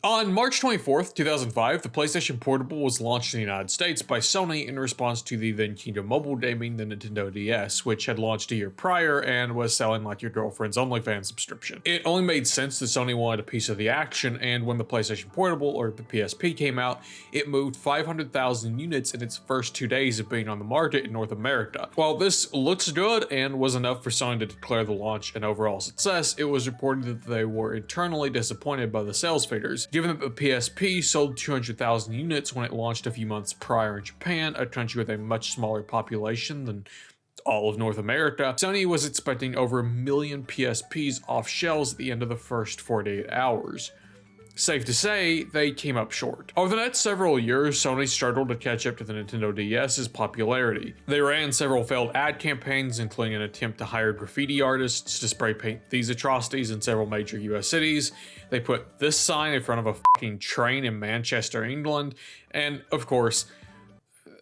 On March 24th, 2005, the PlayStation Portable was launched in the United States by Sony in response to the then king of mobile gaming, the Nintendo DS, which had launched a year prior and was selling like your girlfriend's OnlyFans subscription. It only made sense that Sony wanted a piece of the action, and when the PlayStation Portable, or the PSP, came out, it moved 500,000 units in its first 2 days of being on the market in North America. While this looks good and was enough for Sony to declare the launch an overall success, it was reported that they were internally disappointed by the sales figures, given that the PSP sold 200,000 units when it launched a few months prior in Japan, a country with a much smaller population than all of North America. Sony was expecting over 1 million PSPs off shelves at the end of the first 48 hours. Safe to say, they came up short. Over the next several years, Sony struggled to catch up to the Nintendo DS's popularity. They ran several failed ad campaigns, including an attempt to hire graffiti artists to spray paint these atrocities in several major US cities. They put this sign in front of a fucking train in Manchester, England, and of course,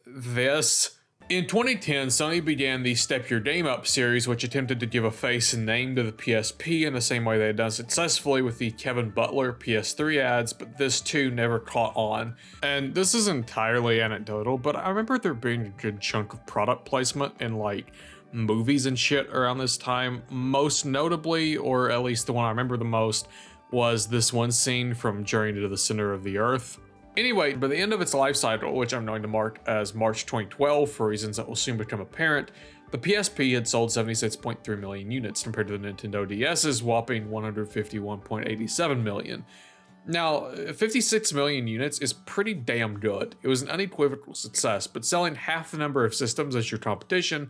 this. In 2010, Sony began the Step Your Game Up series, which attempted to give a face and name to the PSP in the same way they had done successfully with the Kevin Butler PS3 ads, but this too never caught on. And this is entirely anecdotal, but I remember there being a good chunk of product placement in like movies and shit around this time. Most notably, or at least the one I remember the most, was this one scene from Journey to the Center of the Earth. Anyway, by the end of its life cycle, which I'm going to mark as March 2012 for reasons that will soon become apparent, the PSP had sold 76.3 million units compared to the Nintendo DS's whopping 151.87 million. Now, 56 million units is pretty damn good. It was an unequivocal success, but selling half the number of systems as your competition,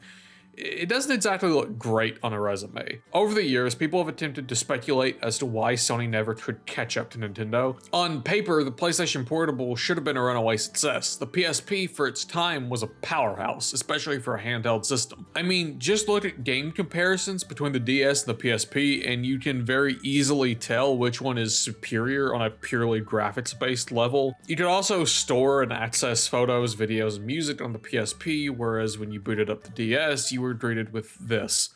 it doesn't exactly look great on a resume. Over the years, people have attempted to speculate as to why Sony never could catch up to Nintendo. On paper, the PlayStation Portable should have been a runaway success. The PSP, for its time, was a powerhouse, especially for a handheld system. I mean, just look at game comparisons between the DS and the PSP, and you can very easily tell which one is superior on a purely graphics-based level. You could also store and access photos, videos, and music on the PSP, whereas when you booted up the DS, you were greeted with this.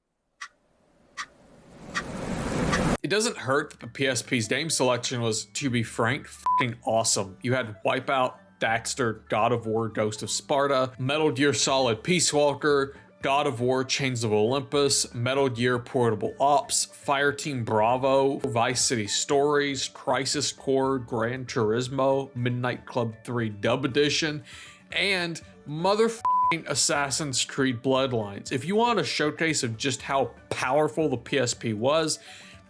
It doesn't hurt that the PSP's game selection was, to be frank, fucking awesome. You had Wipeout, Daxter, God of War, Ghost of Sparta, Metal Gear Solid Peace Walker, God of War Chains of Olympus, Metal Gear Portable Ops, Fireteam Bravo, Vice City Stories, Crisis Core, Gran Turismo, Midnight Club 3 Dub Edition, and motherfucking Assassin's Creed Bloodlines. If you want a showcase of just how powerful the PSP was,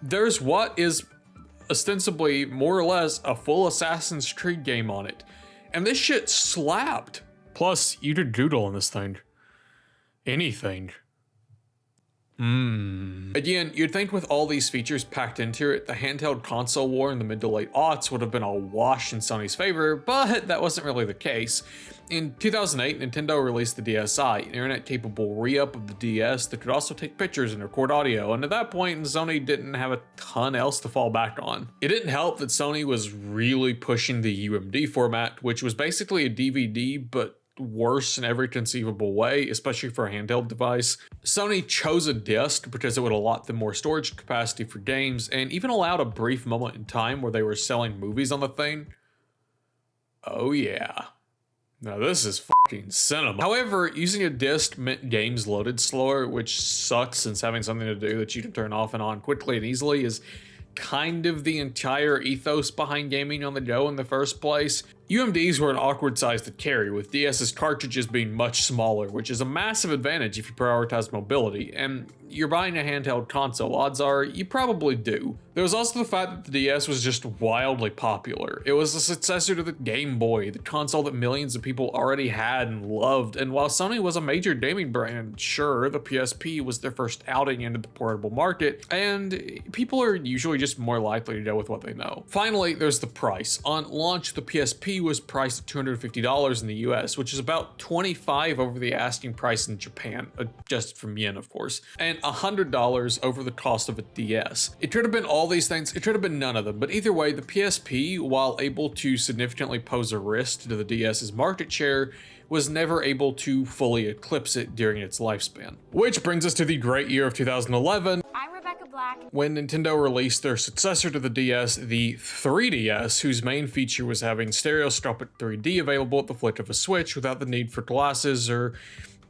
there's what is ostensibly more or less a full Assassin's Creed game on it. And this shit slapped. Plus, you could doodle on this thing. Anything. Again, you'd think with all these features packed into it, the handheld console war in the mid to late aughts would have been a wash in Sony's favor, but that wasn't really the case. In 2008, Nintendo released the DSi, an internet-capable re-up of the DS that could also take pictures and record audio, and at that point, Sony didn't have a ton else to fall back on. It didn't help that Sony was really pushing the UMD format, which was basically a DVD, but worse in every conceivable way, especially for a handheld device. Sony chose a disc because it would allot them more storage capacity for games, and even allowed a brief moment in time where they were selling movies on the thing. Oh yeah. Now this is fucking cinema. However, using a disc meant games loaded slower, which sucks since having something to do that you can turn off and on quickly and easily is kind of the entire ethos behind gaming on the go in the first place. UMDs were an awkward size to carry, with DS's cartridges being much smaller, which is a massive advantage if you prioritize mobility, and you're buying a handheld console, odds are you probably do. There was also the fact that the DS was just wildly popular. It was the successor to the Game Boy, the console that millions of people already had and loved, and while Sony was a major gaming brand, sure, the PSP was their first outing into the portable market, and people are usually just more likely to go with what they know. Finally, there's the price. On launch, the PSP was priced at $250 in the US, which is about $25 over the asking price in Japan, adjusted from yen of course, and $100 over the cost of a DS. It could have been all these things, it could have been none of them, but either way, the PSP, while able to significantly pose a risk to the DS's market share, was never able to fully eclipse it during its lifespan. Which brings us to the great year of 2011. black. When Nintendo released their successor to the DS, the 3DS, whose main feature was having stereoscopic 3D available at the flick of a switch without the need for glasses or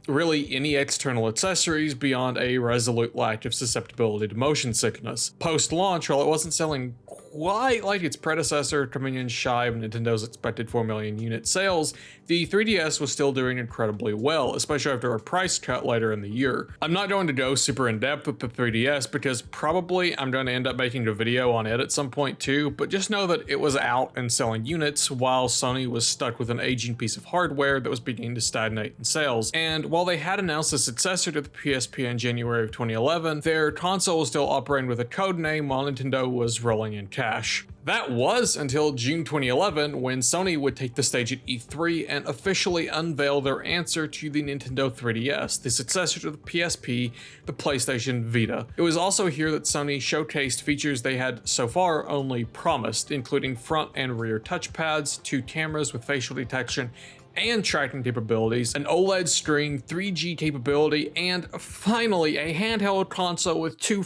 really any external accessories beyond a resolute lack of susceptibility to motion sickness. Post-launch, while it wasn't selling quite like its predecessor, coming in shy of Nintendo's expected 4 million unit sales, the 3DS was still doing incredibly well, especially after a price cut later in the year. I'm not going to go super in depth with the 3DS because probably I'm going to end up making a video on it at some point too, but just know that it was out and selling units while Sony was stuck with an aging piece of hardware that was beginning to stagnate in sales. And while they had announced a successor to the PSP in January of 2011, their console was still operating with a code name while Nintendo was rolling in cash. That was until June 2011 when Sony would take the stage at E3 and officially unveil their answer to the Nintendo 3DS, the successor to the PSP, the PlayStation Vita. It was also here that Sony showcased features they had so far only promised, including front and rear touchpads, 2 cameras with facial detection and tracking capabilities, an OLED screen, 3G capability, and finally a handheld console with 2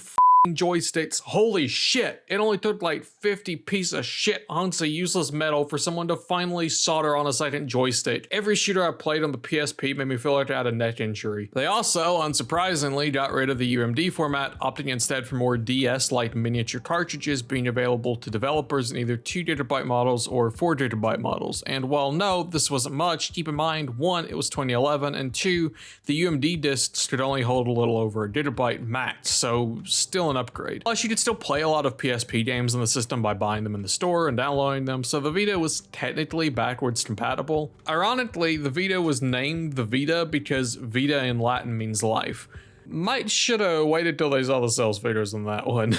joysticks. Holy shit, it only took like 50 piece of shit hunks of useless metal for someone to finally solder on a second joystick. Every shooter I played on the PSP made me feel like I had a neck injury. They also, unsurprisingly, got rid of the UMD format, opting instead for more DS-like miniature cartridges being available to developers in either 2GB models or 4GB models. And while no, this wasn't much, keep in mind, 1, it was 2011, and 2, the UMD discs could only hold a little over a gigabyte max, so still an upgrade. Plus, you could still play a lot of PSP games on the system by buying them in the store and downloading them, so the Vita was technically backwards compatible. Ironically, the Vita was named the Vita because Vita in Latin means life. Might shoulda waited till they saw the sales figures on that one.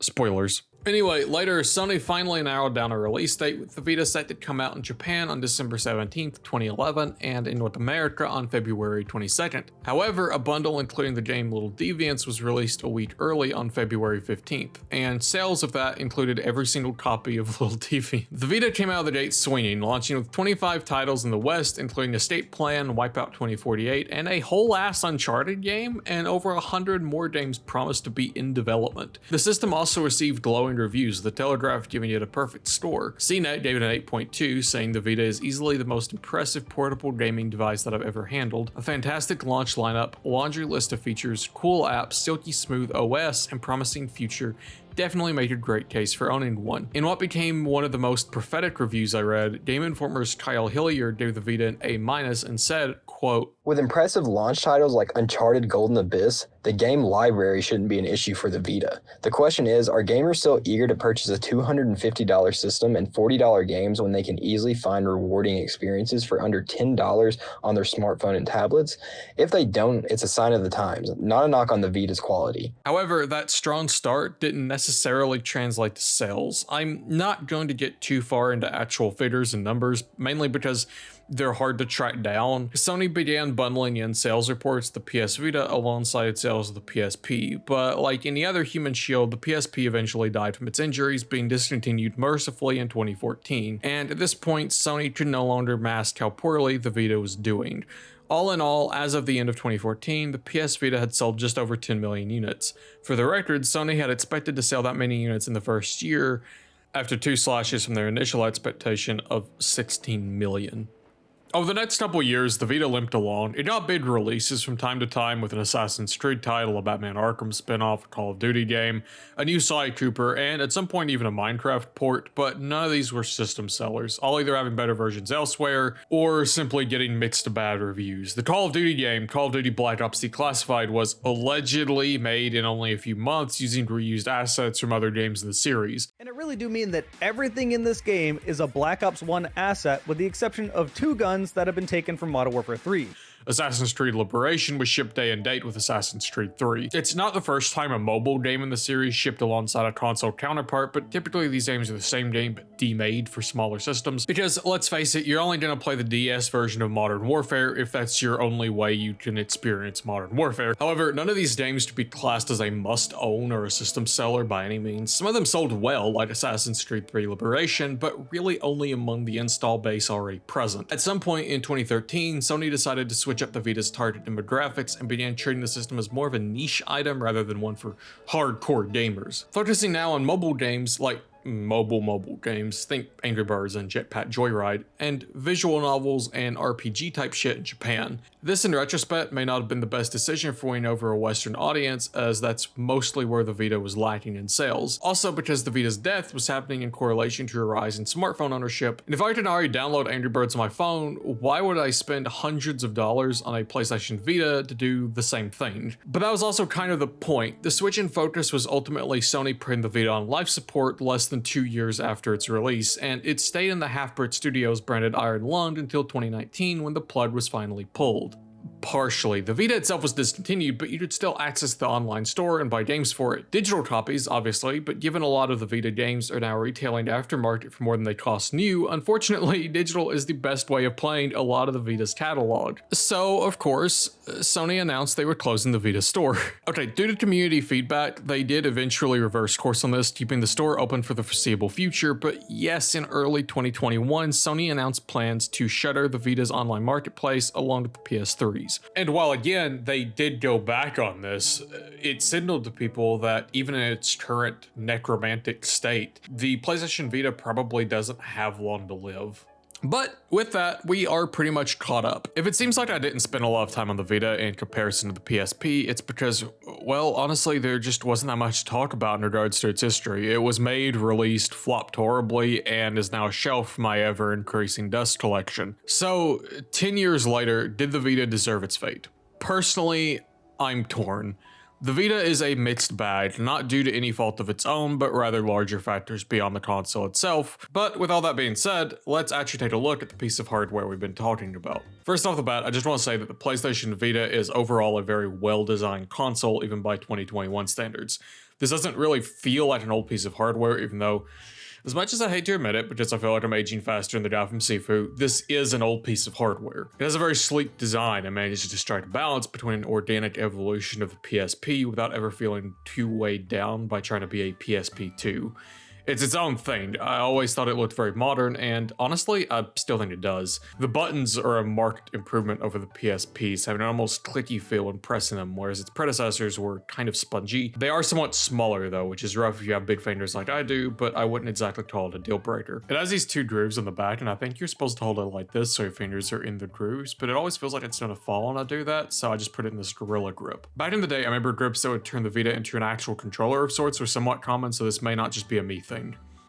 Spoilers. Anyway, later, Sony finally narrowed down a release date, with the Vita set to come out in Japan on December 17th, 2011, and in North America on February 22nd. However, a bundle including the game Little Deviants was released a week early on February 15th, and sales of that included every single copy of Little Deviants. The Vita came out of the gate swinging, launching with 25 titles in the West, including Escape Plan, Wipeout 2048, and a whole-ass Uncharted game, and over 100 more games promised to be in development. The system also received glowing reviews, The Telegraph giving it a perfect score. CNET gave it an 8.2, saying the Vita is easily the most impressive portable gaming device that I've ever handled. A fantastic launch lineup, laundry list of features, cool apps, silky smooth OS, and promising future definitely made a great case for owning one. In what became one of the most prophetic reviews I read, Game Informer's Kyle Hilliard gave the Vita an A- and said, quote, "With impressive launch titles like Uncharted Golden Abyss, the game library shouldn't be an issue for the Vita. The question is, are gamers still eager to purchase a $250 system and $40 games when they can easily find rewarding experiences for under $10 on their smartphone and tablets? If they don't, it's a sign of the times, not a knock on the Vita's quality." However, that strong start didn't necessarily translate to sales. I'm not going to get too far into actual figures and numbers, mainly because they're hard to track down. Sony began bundling in sales reports of the PS Vita alongside sales of the PSP, but like any other human shield, the PSP eventually died from its injuries, being discontinued mercifully in 2014, and at this point, Sony could no longer mask how poorly the Vita was doing. All in all, as of the end of 2014, the PS Vita had sold just over 10 million units. For the record, Sony had expected to sell that many units in the first year, after 2 slashes from their initial expectation of 16 million. Over the next couple years, the Vita limped along. It got big releases from time to time with an Assassin's Creed title, a Batman Arkham spinoff, a Call of Duty game, a new Sly Cooper, and at some point even a Minecraft port, but none of these were system sellers, all either having better versions elsewhere, or simply getting mixed to bad reviews. The Call of Duty game, Call of Duty Black Ops Declassified, was allegedly made in only a few months using reused assets from other games in the series. And it really do mean that everything in this game is a Black Ops 1 asset, with the exception of 2 guns that have been taken from Modern Warfare 3. Assassin's Creed Liberation was shipped day and date with Assassin's Creed 3. It's not the first time a mobile game in the series shipped alongside a console counterpart, but typically these games are the same game but demade for smaller systems, because let's face it, you're only going to play the DS version of Modern Warfare if that's your only way you can experience Modern Warfare. However, none of these games to be classed as a must-own or a system seller by any means. Some of them sold well, like Assassin's Creed 3 Liberation, but really only among the install base already present. At some point in 2013, Sony decided to switch switch up the Vita's target demographics and began treating the system as more of a niche item rather than one for hardcore gamers. Focusing now on mobile games like mobile games, think Angry Birds and Jetpack Joyride, and visual novels and RPG type shit in Japan. This in retrospect may not have been the best decision for winning over a Western audience, as that's mostly where the Vita was lacking in sales. Also because the Vita's death was happening in correlation to a rise in smartphone ownership, and if I can already download Angry Birds on my phone, why would I spend hundreds of dollars on a PlayStation Vita to do the same thing? But that was also kind of the point. The switch in focus was ultimately Sony putting the Vita on life support less than 2 years after its release, and it stayed in the Half-Brit Studios branded Iron Lung until 2019 when the plug was finally pulled. Partially. The Vita itself was discontinued, but you could still access the online store and buy games for it. Digital copies, obviously, but given a lot of the Vita games are now retailing aftermarket for more than they cost new, unfortunately, digital is the best way of playing a lot of the Vita's catalog. So, of course, Sony announced they were closing the Vita store. Okay, due to community feedback, they did eventually reverse course on this, keeping the store open for the foreseeable future, but yes, in early 2021, Sony announced plans to shutter the Vita's online marketplace along with the PS3. And while again, they did go back on this, it signaled to people that even in its current necromantic state, the PlayStation Vita probably doesn't have long to live. But with that, we are pretty much caught up. If it seems like I didn't spend a lot of time on the Vita in comparison to the PSP, it's because, well, honestly, there just wasn't that much to talk about in regards to its history. It was made, released, flopped horribly, and is now shelved for my ever-increasing dust collection. So, 10 years later, did the Vita deserve its fate? Personally, I'm torn. The Vita is a mixed bag, not due to any fault of its own, but rather larger factors beyond the console itself. But with all that being said, let's actually take a look at the piece of hardware we've been talking about. First off the bat, I just want to say that the PlayStation Vita is overall a very well-designed console, even by 2021 standards. This doesn't really feel like an old piece of hardware, even though, as much as I hate to admit it, because I feel like I'm aging faster than the guy from Sifu, this is an old piece of hardware. It has a very sleek design and manages to strike a balance between an organic evolution of the PSP without ever feeling too weighed down by trying to be a PSP 2. It's its own thing. I always thought it looked very modern, and honestly, I still think it does. The buttons are a marked improvement over the PSPs, having an almost clicky feel when pressing them, whereas its predecessors were kind of spongy. They are somewhat smaller though, which is rough if you have big fingers like I do, but I wouldn't exactly call it a deal breaker. It has these two grooves on the back, and I think you're supposed to hold it like this so your fingers are in the grooves, but it always feels like it's gonna fall when I do that, so I just put it in this Gorilla Grip. Back in the day, I remember grips that would turn the Vita into an actual controller of sorts were somewhat common, so this may not just be a me thing.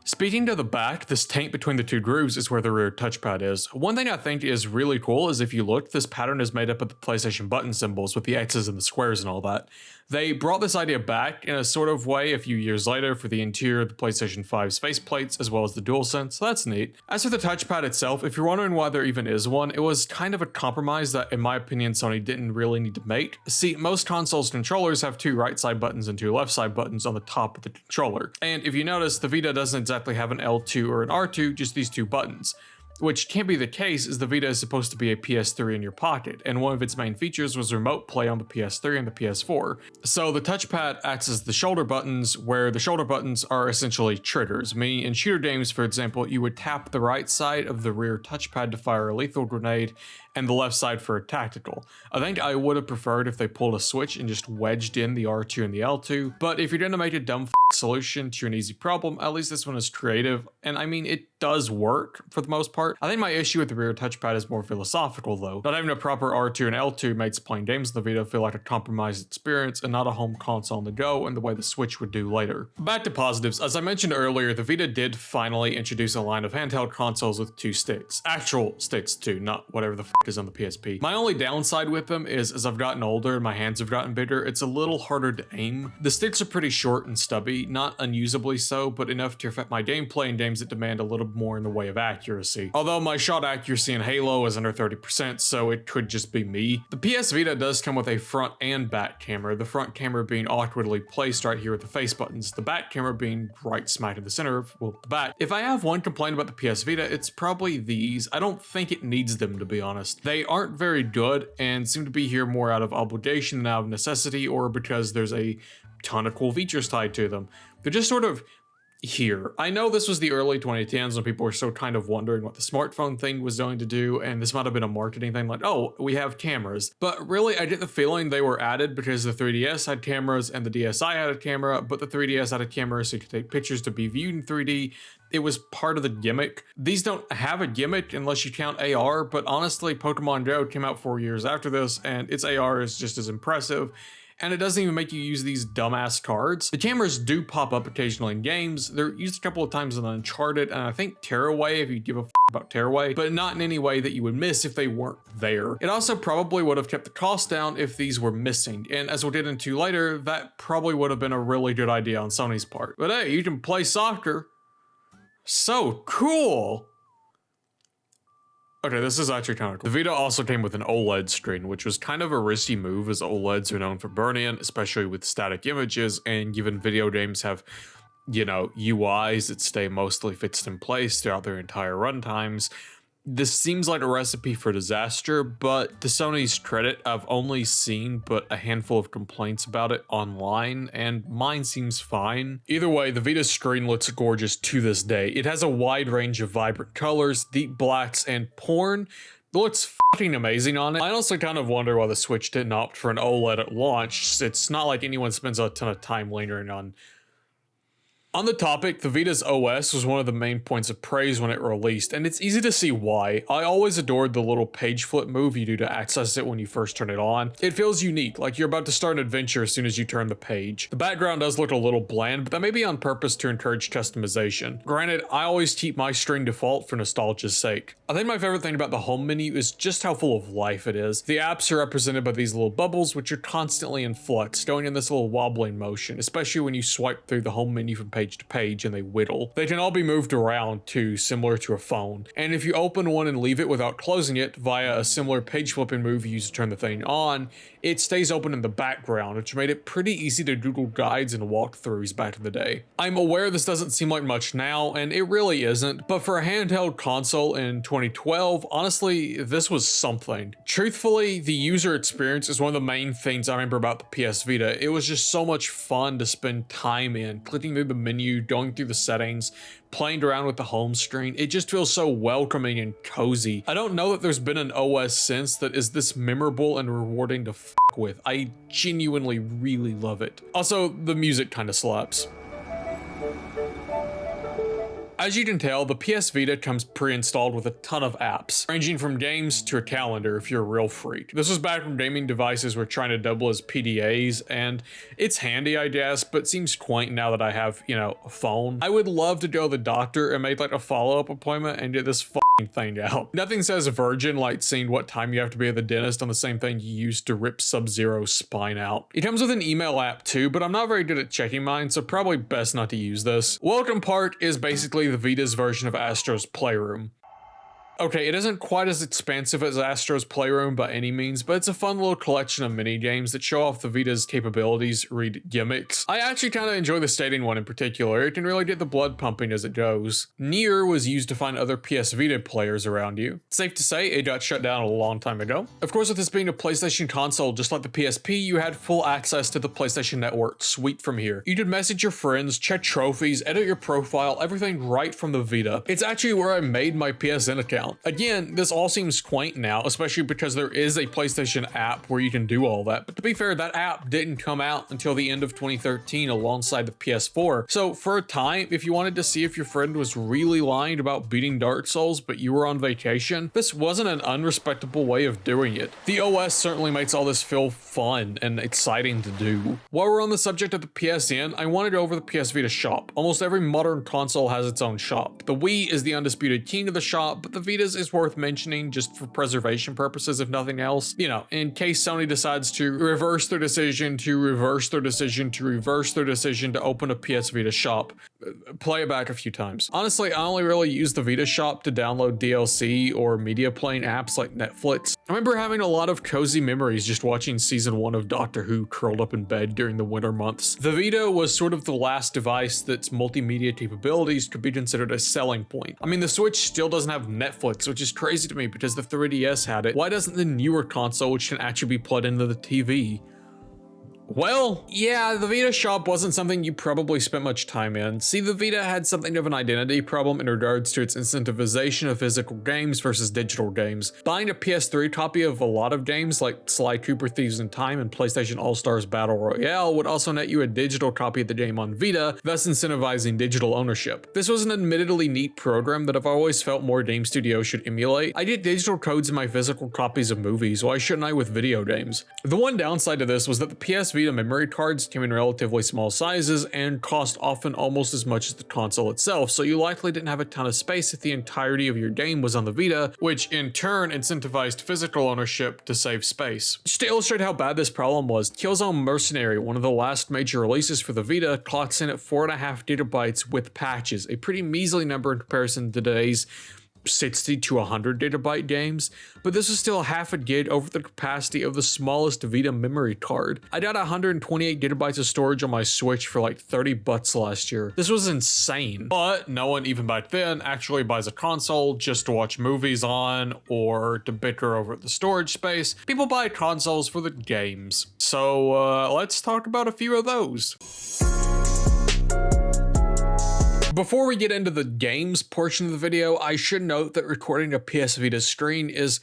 Speaking to the back, this taint between the two grooves is where the rear touchpad is. One thing I think is really cool is if you look, this pattern is made up of the PlayStation button symbols with the X's and the squares and all that. They brought this idea back in a sort of way a few years later for the interior of the PlayStation 5's faceplates as well as the DualSense, so that's neat. As for the touchpad itself, if you're wondering why there even is one, it was kind of a compromise that in my opinion Sony didn't really need to make. See, most consoles controllers have two right side buttons and two left side buttons on the top of the controller. And if you notice, the Vita doesn't exactly have an L2 or an R2, just these two buttons. Which can't be the case, as the Vita is supposed to be a PS3 in your pocket, and one of its main features was remote play on the PS3 and the PS4. So the touchpad acts as the shoulder buttons, where the shoulder buttons are essentially triggers, meaning in shooter games, for example, you would tap the right side of the rear touchpad to fire a lethal grenade, and the left side for a tactical. I think I would have preferred if they pulled a switch and just wedged in the R2 and the L2, but if you're gonna make a dumb solution to an easy problem, at least this one is creative, and I mean, it does work for the most part. I think my issue with the rear touchpad is more philosophical though. Not having a proper R2 and L2 makes playing games on the Vita feel like a compromised experience and not a home console on the go in the way the Switch would do later. Back to positives, as I mentioned earlier, the Vita did finally introduce a line of handheld consoles with two sticks. Actual sticks too, not whatever the is on the PSP. My only downside with them is as I've gotten older and my hands have gotten bigger, it's a little harder to aim. The sticks are pretty short and stubby, not unusably so, but enough to affect my gameplay in games that demand a little more in the way of accuracy. Although my shot accuracy in Halo is under 30%, so it could just be me. The PS Vita does come with a front and back camera, the front camera being awkwardly placed right here with the face buttons, the back camera being right smack in the center of, well, the back. If I have one complaint about the PS Vita, it's probably these. I don't think it needs them, to be honest. They aren't very good and seem to be here more out of obligation than out of necessity or because there's a ton of cool features tied to them. They're just sort of here. I know this was the early 2010s when people were still kind of wondering what the smartphone thing was going to do, and this might have been a marketing thing like, oh, we have cameras. But really, I get the feeling they were added because the 3DS had cameras and the DSi had a camera, but the 3DS had a camera so you could take pictures to be viewed in 3D. It was part of the gimmick. These don't have a gimmick unless you count AR, but honestly, Pokemon Go came out 4 years after this, and its AR is just as impressive. And it doesn't even make you use these dumbass cards. The cameras do pop up occasionally in games. They're used a couple of times in Uncharted, and I think Tearaway, if you give a f about Tearaway, but not in any way that you would miss if they weren't there. It also probably would have kept the cost down if these were missing, and as we'll get into later, that probably would have been a really good idea on Sony's part. But hey, you can play soccer. So cool! Okay, this is actually kind of cool. The Vita also came with an OLED screen, which was kind of a risky move as OLEDs are known for burn-in, especially with static images, and given video games have, you know, UIs that stay mostly fixed in place throughout their entire runtimes. This seems like a recipe for disaster, but to Sony's credit, I've only seen but a handful of complaints about it online, and mine seems fine. Either way, the Vita's screen looks gorgeous to this day. It has a wide range of vibrant colors, deep blacks, and porn. It looks fucking amazing on it. I honestly kind of wonder why the Switch didn't opt for an OLED at launch. It's not like anyone spends a ton of time lingering on. On the topic, the Vita's OS was one of the main points of praise when it released, and it's easy to see why. I always adored the little page flip move you do to access it when you first turn it on. It feels unique, like you're about to start an adventure as soon as you turn the page. The background does look a little bland, but that may be on purpose to encourage customization. Granted, I always keep my screen default for nostalgia's sake. I think my favorite thing about the home menu is just how full of life it is. The apps are represented by these little bubbles, which are constantly in flux, going in this little wobbling motion, especially when you swipe through the home menu from page to page and they whittle. They can all be moved around too, similar to a phone. And if you open one and leave it without closing it via a similar page flipping move you use to turn the thing on, it stays open in the background, which made it pretty easy to Google guides and walkthroughs back in the day. I'm aware this doesn't seem like much now, and it really isn't, but for a handheld console in 2012, honestly, this was something. Truthfully, the user experience is one of the main things I remember about the PS Vita. It was just so much fun to spend time in, clicking through the menu, going through the settings, playing around with the home screen. It just feels so welcoming and cozy. I don't know that there's been an OS since that is this memorable and rewarding to f with. I genuinely really love it. Also, the music kind of slaps. As you can tell, the PS Vita comes pre-installed with a ton of apps, ranging from games to a calendar if you're a real freak. This was back when gaming devices were trying to double as PDAs, and it's handy, I guess, but seems quaint now that I have, you know, a phone. I would love to go to the doctor and make like a follow-up appointment and get this thing out. Nothing says virgin like seeing what time you have to be at the dentist on the same thing you used to rip Sub-Zero's spine out. It comes with an email app too, but I'm not very good at checking mine, so probably best not to use this. Welcome part is basically the Vita's version of Astro's Playroom. Okay, it isn't quite as expansive as Astro's Playroom by any means, but it's a fun little collection of mini games that show off the Vita's capabilities, read gimmicks. I actually kind of enjoy the skating one in particular. It can really get the blood pumping as it goes. Near was used to find other PS Vita players around you. Safe to say, it got shut down a long time ago. Of course, with this being a PlayStation console, just like the PSP, you had full access to the PlayStation Network suite from here. You could message your friends, check trophies, edit your profile, everything right from the Vita. It's actually where I made my PSN account. Again, this all seems quaint now, especially because there is a PlayStation app where you can do all that. But to be fair, that app didn't come out until the end of 2013 alongside the PS4. So for a time, if you wanted to see if your friend was really lying about beating Dark Souls, but you were on vacation, this wasn't an unrespectable way of doing it. The OS certainly makes all this feel fun and exciting to do. While we're on the subject of the PSN, I want to go over the PS Vita shop. Almost every modern console has its own shop. The Wii is the undisputed king of the shop, but the Vita's is worth mentioning just for preservation purposes, if nothing else. You know, in case Sony decides to reverse their decision to open a PS Vita shop. Play it back a few times. Honestly, I only really use the Vita shop to download DLC or media playing apps like Netflix. I remember having a lot of cozy memories just watching season 1 of Doctor Who curled up in bed during the winter months. The Vita was sort of the last device that's multimedia capabilities could be considered a selling point. I mean, the Switch still doesn't have Netflix, which is crazy to me because the 3DS had it. Why doesn't the newer console, which can actually be plugged into the TV? Well, yeah, the Vita shop wasn't something you probably spent much time in. See, the Vita had something of an identity problem in regards to its incentivization of physical games versus digital games. Buying a PS3 copy of a lot of games like Sly Cooper, Thieves in Time, and PlayStation All-Stars Battle Royale would also net you a digital copy of the game on Vita, thus incentivizing digital ownership. This was an admittedly neat program that I've always felt more game studios should emulate. I get digital codes in my physical copies of movies, why shouldn't I with video games? The one downside to this was that the PS Vita memory cards came in relatively small sizes and cost often almost as much as the console itself, so you likely didn't have a ton of space if the entirety of your game was on the Vita, which in turn incentivized physical ownership to save space. Just to illustrate how bad this problem was, Killzone Mercenary, one of the last major releases for the Vita, clocks in at 4.5 gigabytes with patches, a pretty measly number in comparison to today's 60 to 100 gigabyte games, but this was still half a gig over the capacity of the smallest Vita memory card. I got 128 gigabytes of storage on my Switch for like 30 bucks last year. This was insane, but no one even back then actually buys a console just to watch movies on or to bicker over the storage space. People buy consoles for the games. So let's talk about a few of those. Before we get into the games portion of the video, I should note that recording a PS Vita screen is,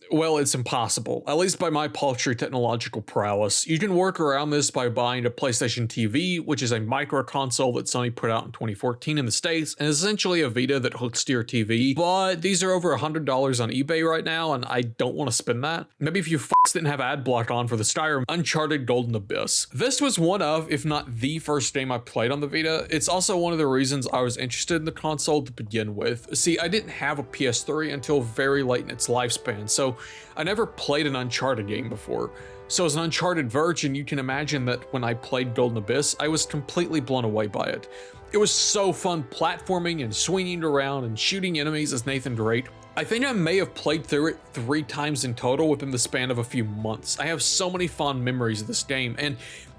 well, it's impossible, at least by my paltry technological prowess. You can work around this by buying a PlayStation TV, which is a micro console that Sony put out in 2014 in the States, and is essentially a Vita that hooks to your TV, but these are over $100 on eBay right now, and I don't want to spend that. Maybe if you fucks didn't have ad block on for the Skyrim Uncharted Golden Abyss. This was one of, if not the first game I played on the Vita. It's also one of the reasons I was interested in the console to begin with. See, I didn't have a PS3 until very late in its lifespan, so I never played an Uncharted game before. So as an Uncharted virgin, you can imagine that when I played Golden Abyss, I was completely blown away by it. It was so fun platforming and swinging around and shooting enemies as Nathan Drake. I think I may have played through it 3 times in total within the span of a few months. I have so many fond memories of this game, and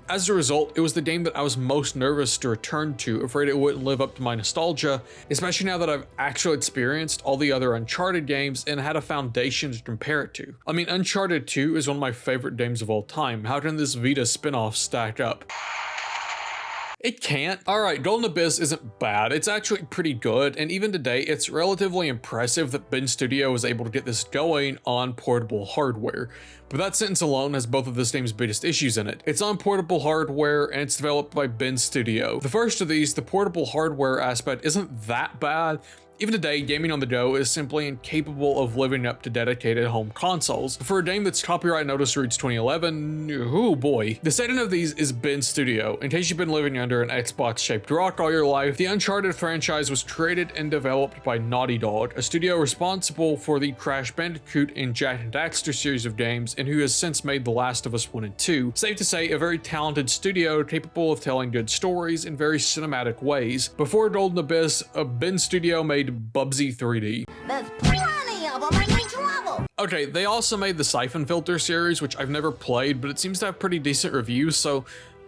as a result, it was the game that I was most nervous to return to, afraid it wouldn't live up to my nostalgia, especially now that I've actually experienced all the other Uncharted games and had a foundation to compare it to. I mean, Uncharted 2 is one of my favorite games of all time. How can this Vita spin-off stack up? It can't. Alright, Golden Abyss isn't bad. It's actually pretty good, and even today, it's relatively impressive that Ben Studio was able to get this going on portable hardware. But that sentence alone has both of this game's biggest issues in it. It's on portable hardware, and it's developed by Ben Studio. The first of these, the portable hardware aspect, isn't that bad. Even today, gaming on the go is simply incapable of living up to dedicated home consoles. For a game that's copyright notice reads 2011, oh boy. The second of these is Ben Studio. In case you've been living under an Xbox-shaped rock all your life, the Uncharted franchise was created and developed by Naughty Dog, a studio responsible for the Crash Bandicoot and Jak and Daxter series of games, and who has since made The Last of Us 1 and 2. Safe to say, a very talented studio capable of telling good stories in very cinematic ways. Before Golden Abyss, Ben Studio made Bubsy 3D. There's plenty of them in each level. Okay, they also made the Siphon Filter series, which I've never played, but it seems to have pretty decent reviews, so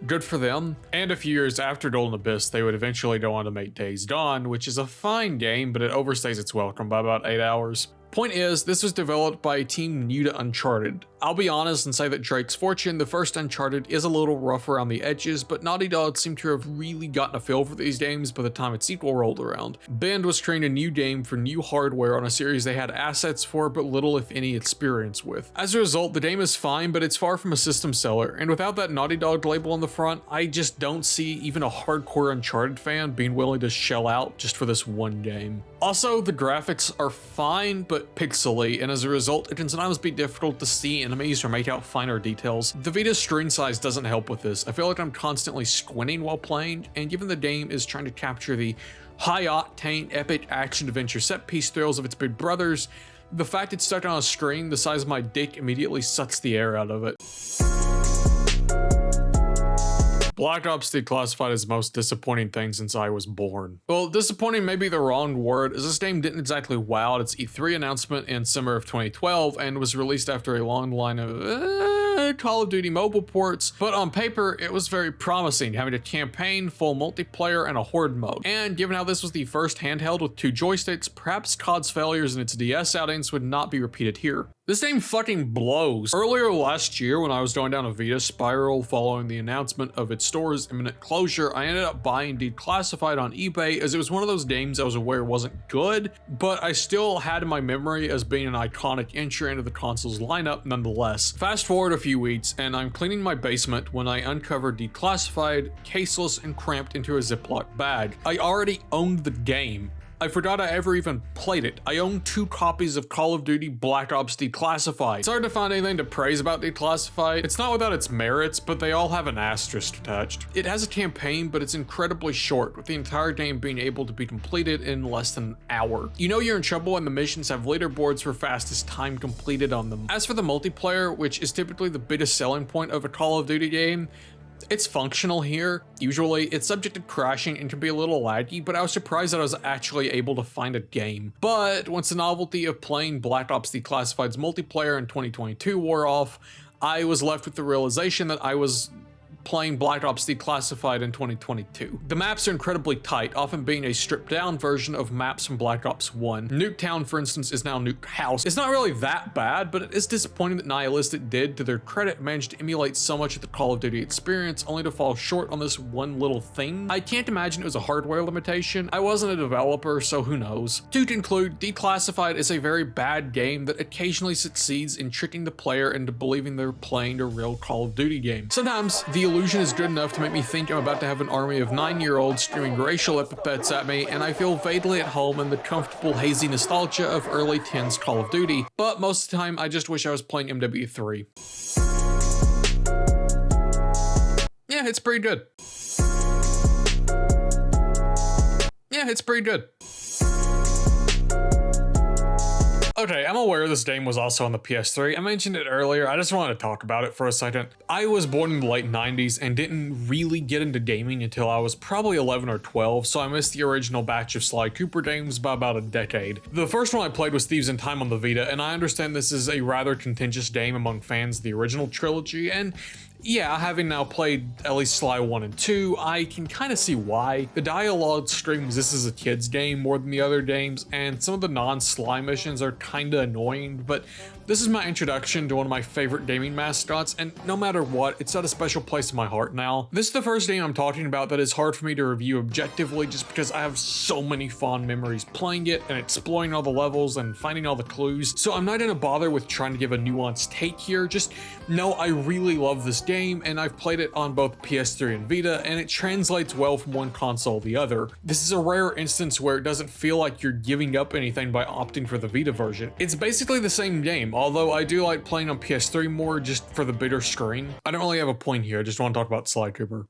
good for them. And a few years after Golden Abyss, they would eventually go on to make Days Gone, which is a fine game, but it overstays its welcome by about 8 hours. Point is, this was developed by a team new to Uncharted. I'll be honest and say that Drake's Fortune, the first Uncharted, is a little rough around the edges, but Naughty Dog seemed to have really gotten a feel for these games by the time its sequel rolled around. Ben was creating a new game for new hardware on a series they had assets for but little if any experience with. As a result, the game is fine, but it's far from a system seller, and without that Naughty Dog label on the front, I just don't see even a hardcore Uncharted fan being willing to shell out just for this one game. Also, the graphics are fine, but pixely, and as a result, it can sometimes be difficult to see enemies or make out finer details. The Vita's screen size doesn't help with this. I feel like I'm constantly squinting while playing, and given the game is trying to capture the high-octane, epic action-adventure set-piece thrills of its big brothers, the fact it's stuck on a screen the size of my dick immediately sucks the air out of it. Black Ops Declassified is the most disappointing thing since I was born. Well, disappointing may be the wrong word, as this game didn't exactly wow at its E3 announcement in summer of 2012 and was released after a long line of Call of Duty mobile ports, but on paper it was very promising, having a campaign, full multiplayer, and a horde mode. And given how this was the first handheld with 2 joysticks, perhaps COD's failures in its DS outings would not be repeated here. This game fucking blows. Earlier last year, when I was going down a Vita spiral following the announcement of its store's imminent closure, I ended up buying Declassified on eBay as it was one of those games I was aware wasn't good, but I still had in my memory as being an iconic entry into the console's lineup nonetheless. Fast forward a few weeks, and I'm cleaning my basement when I uncovered Declassified, caseless and cramped into a Ziploc bag. I already owned the game. I forgot I ever even played it. I own 2 copies of Call of Duty Black Ops Declassified. It's hard to find anything to praise about Declassified. It's not without its merits, but they all have an asterisk attached. It has a campaign, but it's incredibly short, with the entire game being able to be completed in less than an hour. You know you're in trouble when the missions have leaderboards for fastest time completed on them. As for the multiplayer, which is typically the biggest selling point of a Call of Duty game, it's functional here. Usually, it's subject to crashing and can be a little laggy, but I was surprised that I was actually able to find a game. But once the novelty of playing Black Ops Declassified's multiplayer in 2022 wore off, I was left with the realization that I was playing Black Ops Declassified in 2022. The maps are incredibly tight, often being a stripped down version of maps from Black Ops 1. Nuketown, for instance, is now Nuke House. It's not really that bad, but it is disappointing that Nihilistic did, to their credit, manage to emulate so much of the Call of Duty experience only to fall short on this one little thing. I can't imagine it was a hardware limitation. I wasn't a developer, so who knows. To conclude, Declassified is a very bad game that occasionally succeeds in tricking the player into believing they're playing a real Call of Duty game. Sometimes the illusion is good enough to make me think I'm about to have an army of 9-year-olds screaming racial epithets at me, and I feel vaguely at home in the comfortable, hazy nostalgia of early 10s Call of Duty, but most of the time I just wish I was playing MW3. Yeah, it's pretty good. Yeah, it's pretty good. Okay, I'm aware this game was also on the PS3. I mentioned it earlier, I just wanted to talk about it for a second. I was born in the late 90s and didn't really get into gaming until I was probably 11 or 12, so I missed the original batch of Sly Cooper games by about a decade. The first one I played was Thieves in Time on the Vita, and I understand this is a rather contentious game among fans of the original trilogy, and yeah, having now played at least Sly 1 and 2, I can kind of see why. The dialogue screams this is a kid's game more than the other games, and some of the non-Sly missions are kind of annoying, but this is my introduction to one of my favorite gaming mascots, and no matter what, it's at a special place in my heart now. This is the first game I'm talking about that is hard for me to review objectively just because I have so many fond memories playing it and exploring all the levels and finding all the clues, so I'm not going to bother with trying to give a nuanced take here. Just know I really love this game, and I've played it on both PS3 and Vita, and it translates well from one console to the other. This is a rare instance where it doesn't feel like you're giving up anything by opting for the Vita version. It's basically the same game, although I do like playing on PS3 more just for the bigger screen. I don't really have a point here, I just want to talk about Sly Cooper.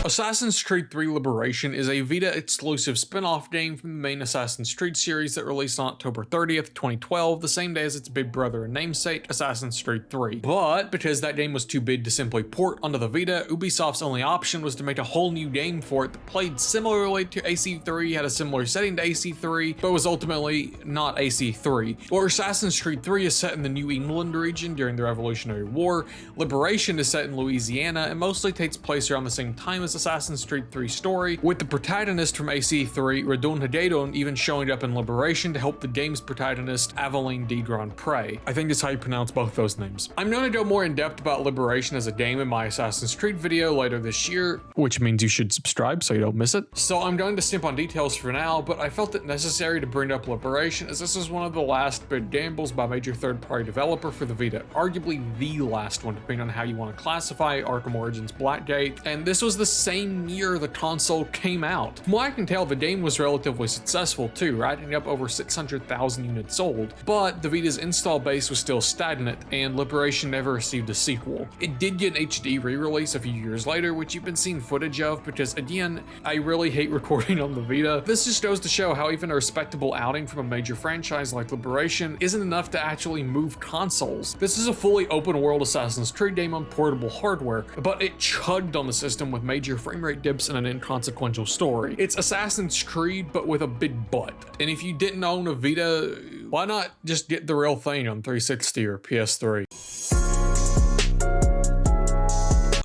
Assassin's Creed 3 Liberation is a Vita-exclusive spin-off game from the main Assassin's Creed series that released on October 30th, 2012, the same day as its big brother and namesake, Assassin's Creed 3. But because that game was too big to simply port onto the Vita, Ubisoft's only option was to make a whole new game for it that played similarly to AC3, had a similar setting to AC3, but was ultimately not AC3. Where Assassin's Creed 3 is set in the New England region during the Revolutionary War, Liberation is set in Louisiana and mostly takes place around the same time as Assassin's Creed 3 story, with the protagonist from AC3, Radon Hagedon, even showing up in Liberation to help the game's protagonist, Aveline de Grand Pré. I think that's how you pronounce both those names. I'm going to go more in depth about Liberation as a game in my Assassin's Creed video later this year, which means you should subscribe so you don't miss it. So I'm going to skip on details for now, but I felt it necessary to bring up Liberation as this was one of the last big gambles by a major third-party developer for the Vita, arguably the last one depending on how you want to classify Arkham Origins Blackgate, and this was the same year the console came out. From what I can tell, the game was relatively successful too, racking up over 600,000 units sold, but the Vita's install base was still stagnant, and Liberation never received a sequel. It did get an HD re-release a few years later, which you've been seeing footage of, because again, I really hate recording on the Vita. This just goes to show how even a respectable outing from a major franchise like Liberation isn't enough to actually move consoles. This is a fully open world Assassin's Creed game on portable hardware, but it chugged on the system with major frame rate dips and an inconsequential story. It's Assassin's Creed, but with a big butt. And if you didn't own a Vita, why not just get the real thing on 360 or PS3?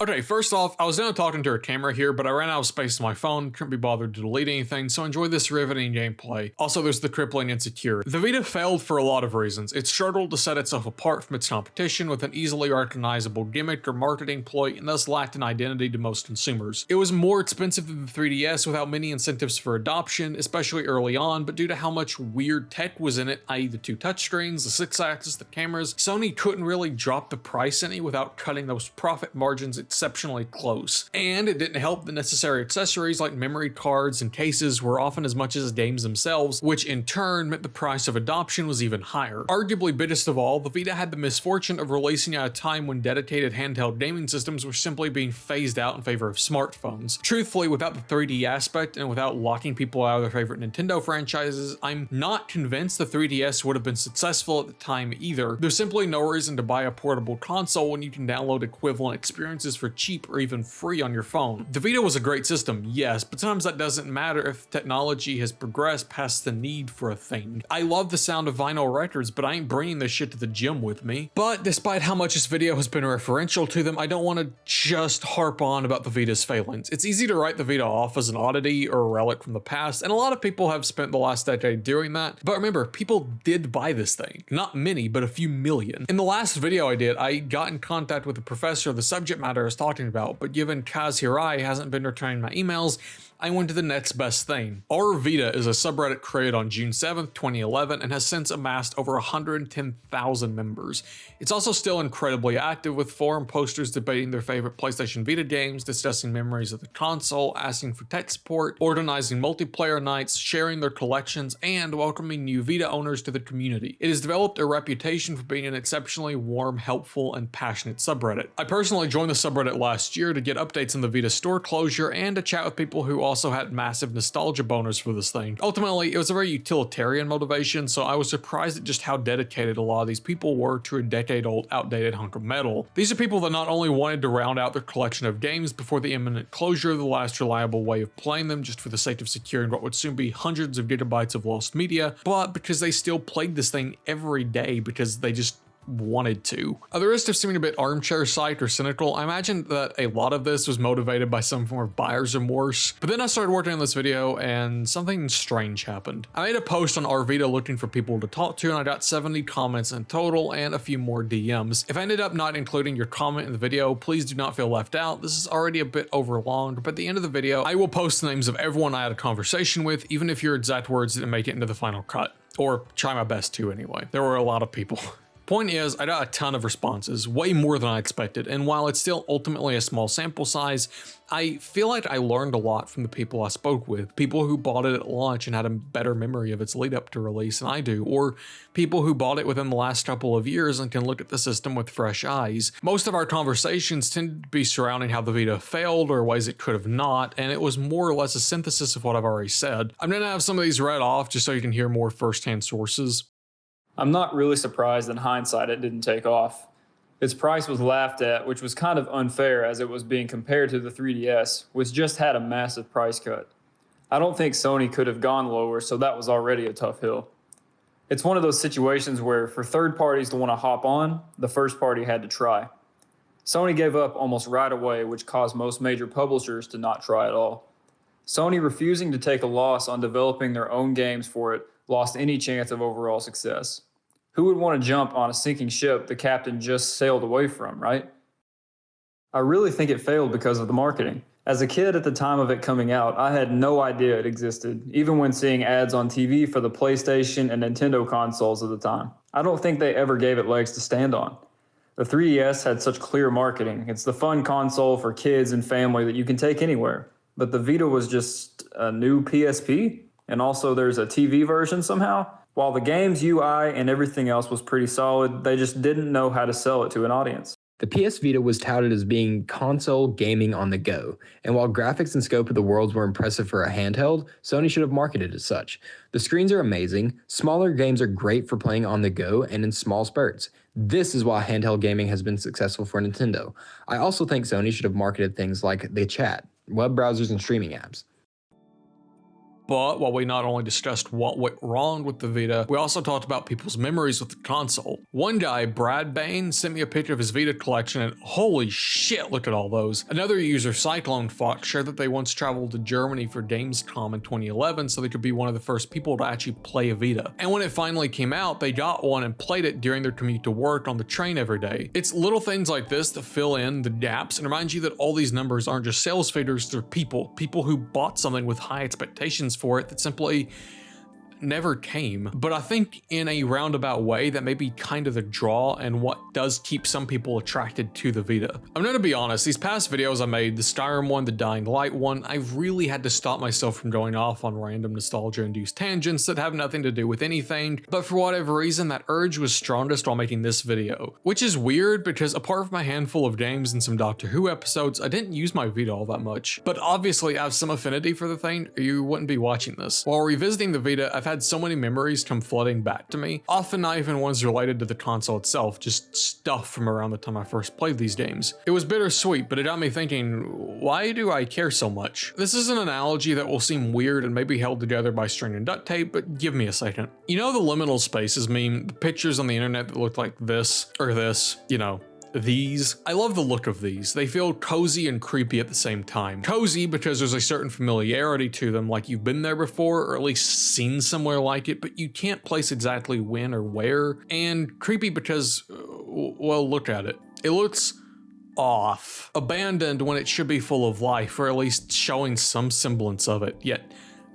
Okay, first off, I was gonna talk into a camera here, but I ran out of space on my phone, couldn't be bothered to delete anything, so enjoy this riveting gameplay. Also, there's the crippling insecurity. The Vita failed for a lot of reasons. It struggled to set itself apart from its competition with an easily recognizable gimmick or marketing ploy, and thus lacked an identity to most consumers. It was more expensive than the 3DS without many incentives for adoption, especially early on, but due to how much weird tech was in it, i.e. the 2 touchscreens, the 6-axis, the cameras, Sony couldn't really drop the price any without cutting those profit margins exceptionally close. And it didn't help that necessary accessories like memory cards and cases were often as much as games themselves, which in turn meant the price of adoption was even higher. Arguably biggest of all, the Vita had the misfortune of releasing at a time when dedicated handheld gaming systems were simply being phased out in favor of smartphones. Truthfully, without the 3D aspect and without locking people out of their favorite Nintendo franchises, I'm not convinced the 3DS would have been successful at the time either. There's simply no reason to buy a portable console when you can download equivalent experiences for cheap or even free on your phone. The Vita was a great system, yes, but sometimes that doesn't matter if technology has progressed past the need for a thing. I love the sound of vinyl records, but I ain't bringing this shit to the gym with me. But despite how much this video has been referential to them, I don't want to just harp on about the Vita's failings. It's easy to write the Vita off as an oddity or a relic from the past, and a lot of people have spent the last decade doing that. But remember, people did buy this thing. Not many, but a few million. In the last video I did, I got in contact with a professor of the subject matter I was talking about, but given Kaz Hirai hasn't been returning my emails, I went to the next best thing. Our Vita is a subreddit created on June 7th, 2011 and has since amassed over 110,000 members. It's also still incredibly active with forum posters debating their favorite PlayStation Vita games, discussing memories of the console, asking for tech support, organizing multiplayer nights, sharing their collections, and welcoming new Vita owners to the community. It has developed a reputation for being an exceptionally warm, helpful, and passionate subreddit. I personally joined the subreddit last year to get updates on the Vita store closure and to chat with people who also had massive nostalgia boners for this thing. Ultimately, it was a very utilitarian motivation, so I was surprised at just how dedicated a lot of these people were to a decade-old outdated hunk of metal. These are people that not only wanted to round out their collection of games before the imminent closure of the last reliable way of playing them just for the sake of securing what would soon be hundreds of gigabytes of lost media, but because they still played this thing every day because they just wanted to. At the risk of seeming a bit armchair psych or cynical, I imagine that a lot of this was motivated by some form of buyer's remorse, but then I started working on this video and something strange happened. I made a post on our Vita looking for people to talk to and I got 70 comments in total and a few more DMs. If I ended up not including your comment in the video, please do not feel left out. This is already a bit overlong, but at the end of the video, I will post the names of everyone I had a conversation with, even if your exact words didn't make it into the final cut. Or try my best to anyway. There were a lot of people. Point is, I got a ton of responses, way more than I expected, and while it's still ultimately a small sample size, I feel like I learned a lot from the people I spoke with, people who bought it at launch and had a better memory of its lead up to release than I do, or people who bought it within the last couple of years and can look at the system with fresh eyes. Most of our conversations tended to be surrounding how the Vita failed or ways it could have not, and it was more or less a synthesis of what I've already said. I'm gonna have some of these read off just so you can hear more first-hand sources. I'm not really surprised in hindsight it didn't take off. Its price was laughed at, which was kind of unfair as it was being compared to the 3DS, which just had a massive price cut. I don't think Sony could have gone lower, so that was already a tough hill. It's one of those situations where for third parties to want to hop on, the first party had to try. Sony gave up almost right away, which caused most major publishers to not try at all. Sony refusing to take a loss on developing their own games for it lost any chance of overall success. Who would want to jump on a sinking ship the captain just sailed away from, right? I really think it failed because of the marketing. As a kid at the time of it coming out, I had no idea it existed, even when seeing ads on TV for the PlayStation and Nintendo consoles at the time. I don't think they ever gave it legs to stand on. The 3DS had such clear marketing. It's the fun console for kids and family that you can take anywhere. But the Vita was just a new PSP, and also there's a TV version somehow. While the game's UI and everything else was pretty solid, they just didn't know how to sell it to an audience. The PS Vita was touted as being console gaming on the go, and while graphics and scope of the worlds were impressive for a handheld, Sony should have marketed it as such. The screens are amazing, smaller games are great for playing on the go and in small spurts. This is why handheld gaming has been successful for Nintendo. I also think Sony should have marketed things like the chat, web browsers, and streaming apps. But while we not only discussed what went wrong with the Vita, we also talked about people's memories with the console. One guy, Brad Bain, sent me a picture of his Vita collection, and holy shit, look at all those. Another user, Cyclone Fox, shared that they once traveled to Germany for Gamescom in 2011 so they could be one of the first people to actually play a Vita. And when it finally came out, they got one and played it during their commute to work on the train every day. It's little things like this that fill in the gaps and remind you that all these numbers aren't just sales figures, they're people who bought something with high expectations for it that simply never came. But I think in a roundabout way that may be kind of the draw and what does keep some people attracted to the Vita. I'm gonna be honest, these past videos I made, the Skyrim one, the Dying Light one, I've really had to stop myself from going off on random nostalgia-induced tangents that have nothing to do with anything, but for whatever reason that urge was strongest while making this video. Which is weird because apart from a handful of games and some Doctor Who episodes, I didn't use my Vita all that much. But obviously I have some affinity for the thing or you wouldn't be watching this. While revisiting the Vita, I've had so many memories come flooding back to me, often not even ones related to the console itself, just stuff from around the time I first played these games. It was bittersweet, but it got me thinking, why do I care so much? This is an analogy that will seem weird and maybe held together by string and duct tape, but give me a second. You know the liminal spaces meme, the pictures on the internet that look like this, or this, you know, these. I love the look of these. They feel cozy and creepy at the same time. Cozy because there's a certain familiarity to them, like you've been there before or at least seen somewhere like it, but you can't place exactly when or where. And creepy because, well, look at it. It looks off. Abandoned when it should be full of life, or at least showing some semblance of it, yet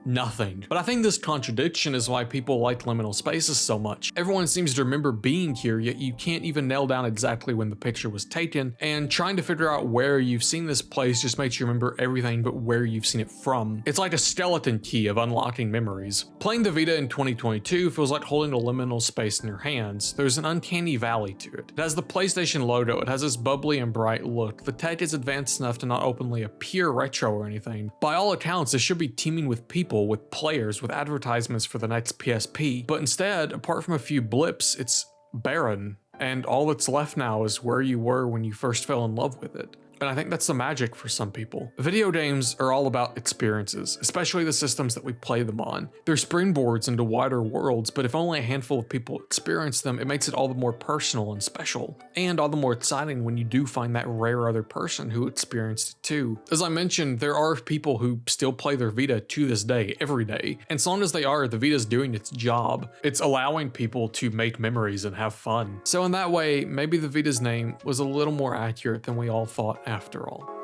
nothing. But I think this contradiction is why people like liminal spaces so much. Everyone seems to remember being here, yet you can't even nail down exactly when the picture was taken, and trying to figure out where you've seen this place just makes you remember everything but where you've seen it from. It's like a skeleton key of unlocking memories. Playing the Vita in 2022 feels like holding a liminal space in your hands. There's an uncanny valley to it. It has the PlayStation logo, it has this bubbly and bright look. The tech is advanced enough to not openly appear retro or anything. By all accounts, it should be teeming with people, with players, with advertisements for the next PSP, but instead, apart from a few blips, it's barren, and all that's left now is where you were when you first fell in love with it. And I think that's the magic for some people. Video games are all about experiences, especially the systems that we play them on. They're springboards into wider worlds, but if only a handful of people experience them, it makes it all the more personal and special. And all the more exciting when you do find that rare other person who experienced it too. As I mentioned, there are people who still play their Vita to this day, every day. And so long as they are, the Vita's doing its job. It's allowing people to make memories and have fun. So in that way, maybe the Vita's name was a little more accurate than we all thought after all.